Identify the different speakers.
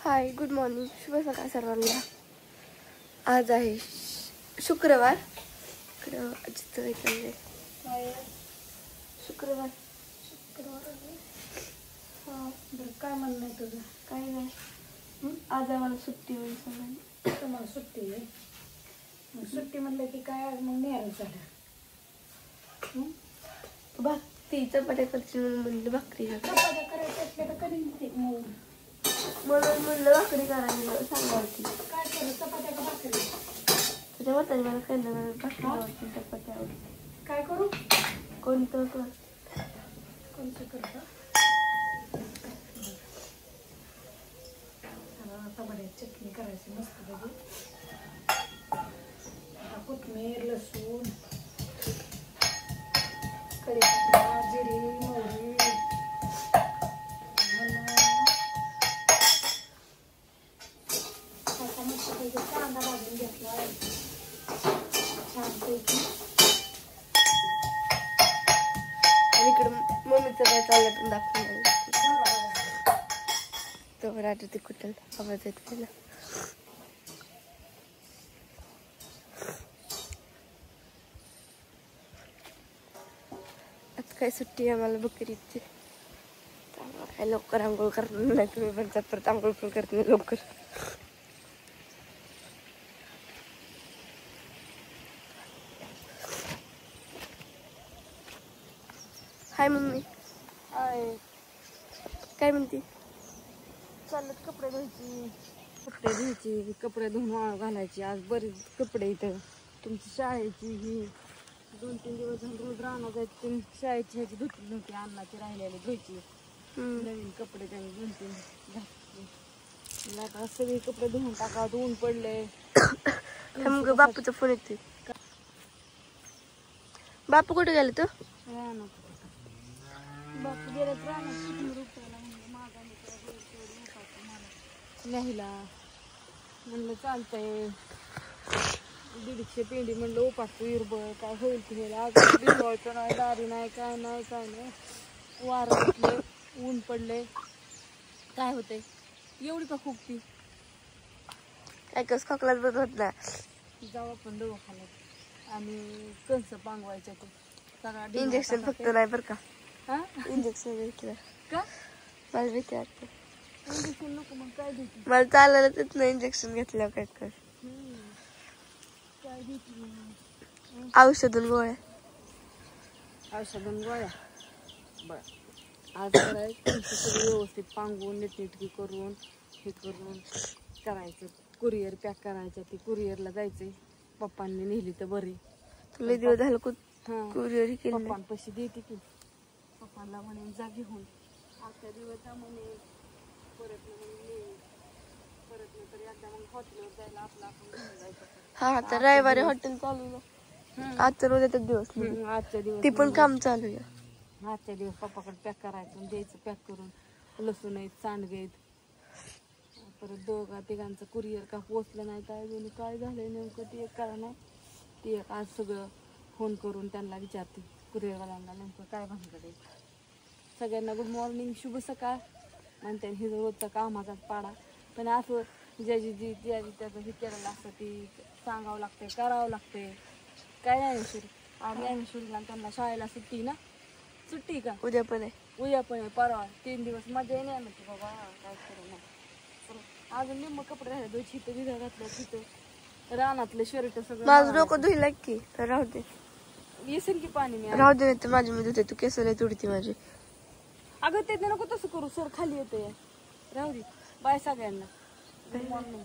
Speaker 1: हाय, good morning, शुभ सकाळ सर्वांना. आज आहे शुक्रवार. शुक्रवार
Speaker 2: काय म्हणणं आहे तुझं?
Speaker 1: काही नाही. आज आम्हाला सुट्टी होईल सगळ्यांना.
Speaker 2: तुम्हाला सुट्टी आहे? मग सुट्टी म्हणलं की काय आज मग नेहमी झालं.
Speaker 1: भाकरी चपात्या करते म्हणलं भाकरी
Speaker 2: चपात्या करायच्या असल्या तर कधी
Speaker 1: म्हणून म्हणलं भाकरी करायला सांगायची.
Speaker 2: काय करू, चपात्या का भाकरी?
Speaker 1: तुझ्या मताने मला खायला भाकरी आवडते, चपात्या आवडते.
Speaker 2: काय करू?
Speaker 1: कोणतं कर,
Speaker 2: कोणतं करतो? टमाट्याची चटणी करायची मस्त पैकी. आता कोथिंबीर, लसूण, कढीपत्ता, जिरे, मोहरी, आता मस्त पैकी कांदा भाजून घेतला छानपैकी.
Speaker 1: आणि इकडं मम्मीचं काय चाललं पण दाखवून तो राजू ते कुठं आवाज येत त्याला. आता काय सुट्टी आहे आम्हाला बकरीची. काय लवकर आंघोळ करणार नाही तुम्ही पण परत आंघोळ पण करत नाही लवकर. हाय मम्मी.
Speaker 2: हाय.
Speaker 1: काय म्हणते?
Speaker 2: चालत कपडे धुवायची, कपडे धुवून वाळू घालायची. आज बरेच कपडे इथं तुमची शाळेची ही 2-3 दिवस झाले रोज राहणार जायची. शाळेची ह्याची धुतली नव्हती, अन्नाची राहिलेली धुवायची. नवीन कपडे त्यांनी 2-3 घातले. आता सगळे कपडे धुवून टाका, ऊन पडले.
Speaker 1: मग बापूचा फोन येते. बापू कुठे गेले तो?
Speaker 2: बापू गेला रुपयाला न्यायला. म्हणलं चालतंय 150 पेंडी म्हणलं उपाटतो इरबळ काय होईल की होईल. आज भिजवायचं नाही, दारी नाही, काय नाही. वारं घेतले, ऊन पडले, काय होते एवढी का खूपती
Speaker 1: काय कस खोकलाच बंद होत नाही.
Speaker 2: जाऊ आपण दवाखान्यात आणि कंस पांगवायच्या ते सगळा
Speaker 1: इंजेक्शन फक्त नाही बरं का.
Speaker 2: हा
Speaker 1: इंजेक्शन घेतलं
Speaker 2: का?
Speaker 1: मला भीती वाटते.
Speaker 2: इंजेक्शन नको मग काय देते?
Speaker 1: मला चालायलाच येत नाही इंजेक्शन घेतल्यावर. काय कर
Speaker 2: काय देते?
Speaker 1: औषधून गोळ्या.
Speaker 2: औषधून गोळ्या. बरं आज करायचं सगळं व्यवस्थित पांगवून नीटनेटकी करून हे करून करायचं. कुरिअर पॅक करायचं. ती कुरिअरला जायचंय. पप्पांनी नेली तर बरी.
Speaker 1: तुला दिवस झालं कुरिअर केलं.
Speaker 2: पप्पांपाशी देते की पप्पांना म्हणे जा घेऊन. आजच्या दिवस म्हणे परत तरी आता मग हॉटेलवर जायला आपलं आपण घेऊन जायचं.
Speaker 1: हा आता रविवारी हॉटेल चालू आहे. आजचा रोजाचा दिवस
Speaker 2: आजच्या दिवस
Speaker 1: ती पण काम चालू आहे.
Speaker 2: आजच्या दिवस पप्पाकडे पॅक करायचं द्यायचं. पॅक करून लसूण आहेत, सांडगे आहेत. परत 2-3 कुरिअर का पोचलं नाही काय झालंय नेमकं ते एक करा नाही. ते एक आज सगळं फोन करून त्यांना विचारते कुरिअरवाल्यांना नेमकं काय भानगड आहे. सगळ्यांना गुड मॉर्निंग, शुभ सकाळ म्हणते. हे रोजचा कामाचाच पाडा. पण असं ज्याची त्याचं हे केलेलं असतं ती सांगावं लागते, करावं लागते. काय ज्ञानेश्वरी आज ज्ञानेश्वरीला त्यांना शाळेला सुट्टी ना? सुट्टी का?
Speaker 1: उद्या पण आहे
Speaker 2: परवा 3 दिवस मजा येणार नव्हती बाबा. काय करू नाही. अजून निम्म कपडे राहिले दोन इथं भिजा घातलं तिथं रानातलं शर्ट सगळं.
Speaker 1: माझं डोकं धुईल की राहू दे.
Speaker 2: येसेल की पाणी मी
Speaker 1: राहू दे नाही माझी मी धुते. तू केस लय तुडती माझी.
Speaker 2: अगं ते नको तसं करू सर खाली येते. राहू दे. बाय सगळ्यांना. Good morning.